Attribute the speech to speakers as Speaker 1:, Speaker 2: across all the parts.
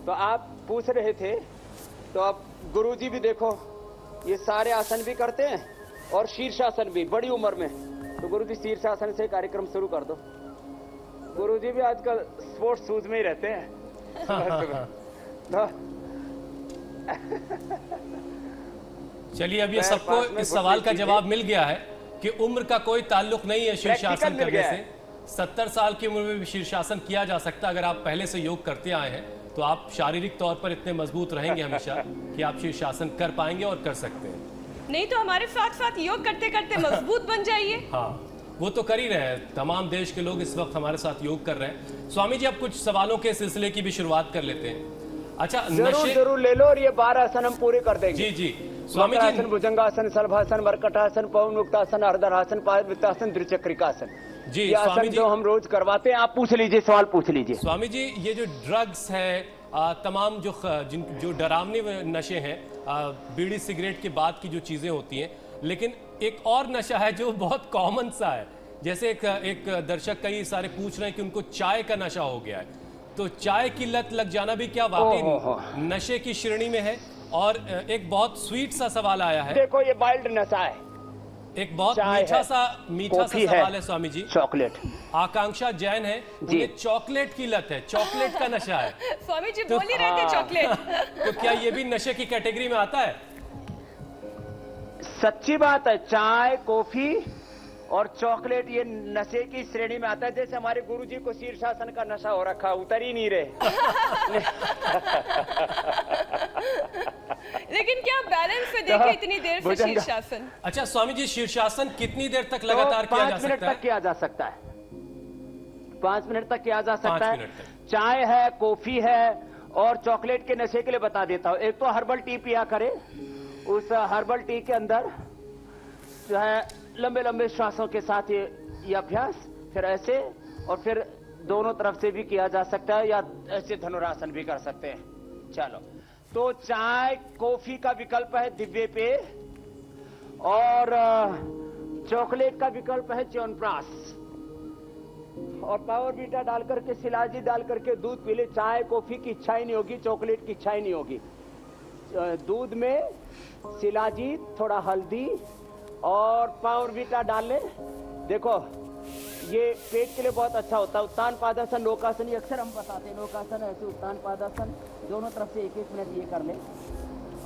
Speaker 1: तो आप पूछ रहे थे, तो अब गुरुजी भी देखो ये सारे आसन भी करते हैं और शीर्षासन भी बड़ी उम्र में। तो गुरुजी शीर्षासन से कार्यक्रम शुरू कर दो। गुरुजी भी आजकल स्पोर्ट्स शूज में ही रहते हैं। तो
Speaker 2: चलिए, अब ये सबको इस सवाल का जवाब मिल गया है कि उम्र का कोई ताल्लुक नहीं है शीर्षासन करने से। 70 साल की उम्र में भी शीर्षासन किया जा सकता है। अगर आप पहले से योग करते आए हैं तो आप शारीरिक तौर पर इतने मजबूत रहेंगे हमेशा कि आप शीर्षासन कर पाएंगे और कर सकते हैं।
Speaker 3: नहीं तो हमारे साथ साथ योग करते करते मजबूत बन जाइए।
Speaker 2: हाँ, वो तो कर ही रहे हैं। तमाम देश के लोग इस वक्त हमारे साथ योग कर रहे हैं। स्वामी जी, अब कुछ सवालों के सिलसिले की भी शुरुआत कर लेते हैं। अच्छा,
Speaker 1: जरूर ले लो, और ये 12 आसन हम पूरे कर देंगे।
Speaker 2: जी जी स्वामी जी।
Speaker 1: आसन, भुजंगासन, शलभासन, मरकटासन, पवन मुक्तासन, अर्धरासन, पादवित्तासन, द्विचक्रिकासन।
Speaker 2: जी
Speaker 1: ये आसन जो हम रोज करवाते हैं। आप पूछ लीजिए, सवाल पूछ लीजिए।
Speaker 2: स्वामी जी, ये जो ड्रग्स है, तमाम जो डरावने नशे हैं, बीड़ी सिगरेट के बाद की जो चीजें होती हैं, लेकिन एक और नशा है जो बहुत कॉमन सा है। जैसे एक दर्शक कई सारे पूछ रहे हैं कि उनको चाय का नशा हो गया है, तो चाय की लत लग जाना भी क्या वाकई नशे की श्रेणी में है? और एक बहुत स्वीट सा सवाल आया है।
Speaker 1: देखो, ये वाइल्ड नशा है।
Speaker 2: एक बहुत मीठा सा सवाल है स्वामी जी।
Speaker 1: चॉकलेट।
Speaker 2: आकांक्षा जैन है, उन्हें चॉकलेट की लत है, चॉकलेट का नशा है।
Speaker 3: स्वामी जी बोल ही रहे थे चॉकलेट।
Speaker 2: तो क्या ये भी नशे की कैटेगरी में आता है?
Speaker 1: सच्ची बात है, चाय, कॉफी और चॉकलेट ये नशे की श्रेणी में आता है। जैसे हमारे गुरुजी को शीर्षासन का नशा हो रखा, उतर ही नहीं रहे।
Speaker 3: लेकिन क्या बैलेंस से देखे इतनी देर से शीर्षासन?
Speaker 2: अच्छा स्वामी जी, शीर्षासन कितनी देर तक लगातार किया जा सकता है?
Speaker 1: 5 मिनट तक किया जा सकता है। 5 मिनट तक किया जा सकता है। चाय है, कॉफी है और चॉकलेट के नशे के लिए बता देता हूं। एक तो हर्बल टी पिया करे, उस हर्बल टी के अंदर जो है लंबे लंबे श्वासों के साथ ये अभ्यास, फिर ऐसे और फिर दोनों तरफ से भी किया जा सकता है, या ऐसे धनुरासन भी कर सकते हैं। चलो, तो चाय कॉफी का विकल्प है दिव्य पेय, और चॉकलेट का विकल्प है च्यवनप्राश, और पावर बीटा डाल करके, शिलाजी डाल करके दूध पी ले। चाय कॉफी की इच्छा ही नहीं होगी, चॉकलेट की इच्छा ही नहीं होगी। दूध में शिलाजी, थोड़ा हल्दी और पावर बीटा डाल ले। देखो, ये पेट के लिए बहुत अच्छा होता है। उत्तान पादासन, लोकासन, ये अक्सर हम बताते हैं। लोकासन ऐसे, उत्तान पादासन, दोनों तरफ से 1-1 मिनट ये कर ले।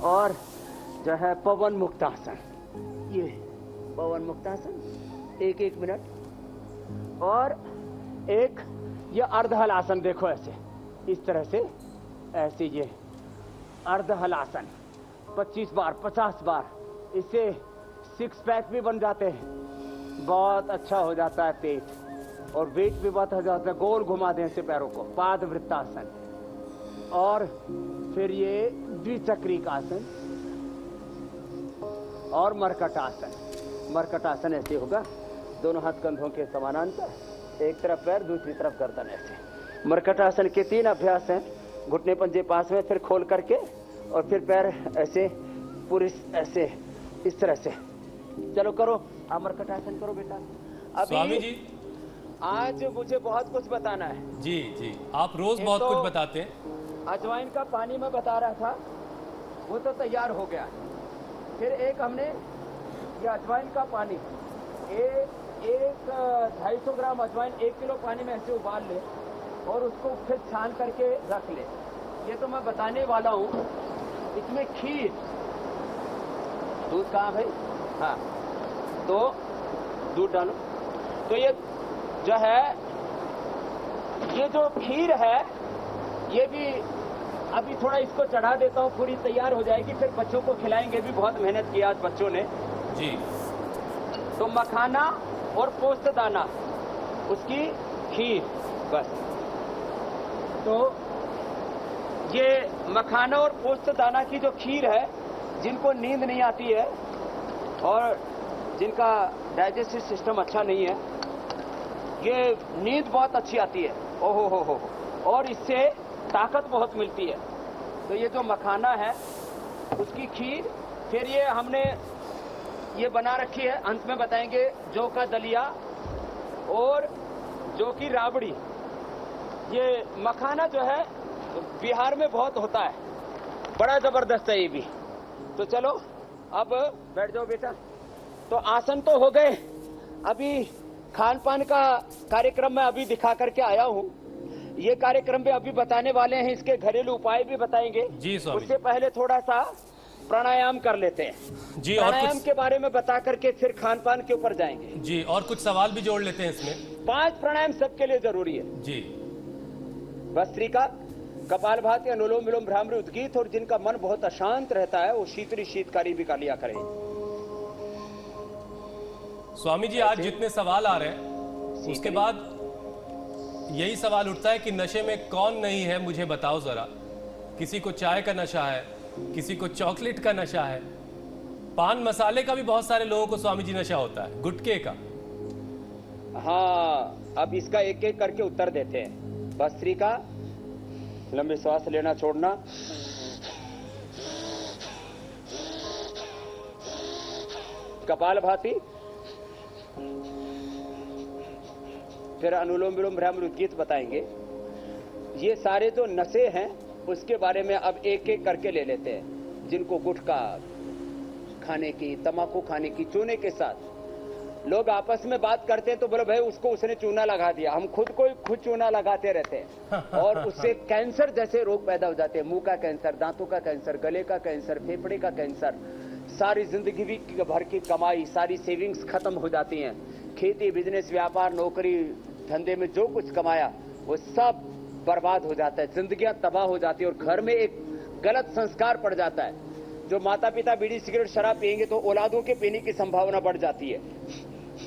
Speaker 1: और जो है पवन मुक्तासन, ये पवन मुक्तासन 1-1 मिनट। और एक ये अर्धहलासन, देखो ऐसे, इस तरह से ऐसे, ये अर्धहलासन 25 बार 50 बार। इससे 6 पैक भी बन जाते हैं, बहुत अच्छा हो जाता है पेट, और वेट भी बहुत हो जाता है। गोल घुमा दें ऐसे पैरों को। पादवृत्तासन, और फिर ये द्विचक्रिकासन और मरकटासन। मरकटासन ऐसे होगा, दोनों हाथ कंधों के समानांतर, एक तरफ पैर दूसरी तरफ गर्दन ऐसे। मरकटासन के 3 अभ्यास हैं। घुटने पंजे पास में, फिर खोल करके, और फिर पैर ऐसे पूरी ऐसे, इस तरह से। चलो करो, मरकटासन करो बेटा। अभी
Speaker 2: स्वामी जी,
Speaker 1: आज मुझे बहुत कुछ बताना है।
Speaker 2: जी जी, आप रोज बहुत कुछ बताते हैं।
Speaker 1: अजवाइन का पानी मैं बता रहा था, वो तो तैयार हो गया। फिर एक हमने ये अजवाइन का पानी, एक 250 ग्राम अजवाइन 1 किलो पानी में ऐसे उबाल ले, और उसको फिर छान करके रख ले। ये तो मैं बताने वाला हूँ। इसमें खीर, दूध कहाँ भाई? हाँ, तो दूध डालो। तो ये जो है, ये जो खीर है, ये भी अभी थोड़ा इसको चढ़ा देता हूँ, पूरी तैयार हो जाएगी, फिर बच्चों को खिलाएंगे भी। बहुत मेहनत की आज बच्चों ने
Speaker 2: जी।
Speaker 1: तो मखाना और पोस्तदाना, उसकी खीर, बस। तो ये मखाना और पोस्तदाना की जो खीर है, जिनको नींद नहीं आती है और जिनका डाइजेस्टिव सिस्टम अच्छा नहीं है, ये नींद बहुत अच्छी आती है। ओहो हो, और इससे ताकत बहुत मिलती है। तो ये जो मखाना है उसकी खीर, फिर ये हमने ये बना रखी है, अंत में बताएंगे, जौ का दलिया और जौ की राबड़ी। ये मखाना जो है बिहार में बहुत होता है, बड़ा जबरदस्त है ये भी। तो चलो अब बैठ जाओ बेटा। तो आसन तो हो गए, अभी खान पान का कार्यक्रम मैं अभी दिखा करके आया हूँ। ये कार्यक्रम में अभी बताने वाले हैं, इसके घरेलू उपाय भी बताएंगे
Speaker 2: जी स्वामी।
Speaker 1: उससे पहले थोड़ा सा प्राणायाम कर लेते हैं
Speaker 2: जी, और
Speaker 1: प्राणायाम
Speaker 2: कुछ
Speaker 1: के बारे में बता करके फिर खान पान के ऊपर जाएंगे
Speaker 2: जी, और कुछ सवाल भी जोड़ लेते हैं इसमें।
Speaker 1: 5 प्राणायाम सबके लिए जरूरी है
Speaker 2: जी।
Speaker 1: भस्त्रिका, कपालभाति, अनुलोम विलोम, भ्रामरी, उद्गीत। और जिनका मन बहुत अशांत रहता है वो शीतली शीतकारी भी कर लिया करें।
Speaker 2: स्वामी जी आज जितने सवाल आ रहे हैं उसके बाद यही सवाल उठता है कि नशे में कौन नहीं है, मुझे बताओ जरा। किसी को चाय का नशा है, किसी को चॉकलेट का नशा है, पान मसाले का भी बहुत सारे लोगों को स्वामी जी नशा होता है, गुटखे का।
Speaker 1: हाँ, अब इसका एक एक करके उत्तर देते हैं। भस्त्रिका, लंबी श्वास लेना छोड़ना, कपालभाति, फिर अनुलोम विलोम, भ्रामरी, उद्गीत बताएंगे। ये सारे जो नशे हैं उसके बारे में अब एक एक करके ले लेते हैं। जिनको गुटखा खाने की, तंबाकू खाने की, चूने के साथ लोग आपस में बात करते हैं तो बोले भाई उसको उसने चूना लगा दिया। हम खुद चूना लगाते रहते हैं और उससे कैंसर जैसे रोग पैदा हो जाते हैं। मुंह का कैंसर, दांतों का कैंसर, गले का कैंसर, फेफड़े का कैंसर। सारी जिंदगी भर की कमाई, सारी सेविंग्स खत्म हो जाती हैं। खेती, बिजनेस, व्यापार, नौकरी, धंधे में जो कुछ कमाया वो सब बर्बाद हो जाता है। जिंदगियां तबाह हो जाती है और घर में एक गलत संस्कार पड़ जाता है। जो माता पिता बीड़ी सिगरेट शराब पिएंगे तो औलादों के पीने की संभावना बढ़ जाती है।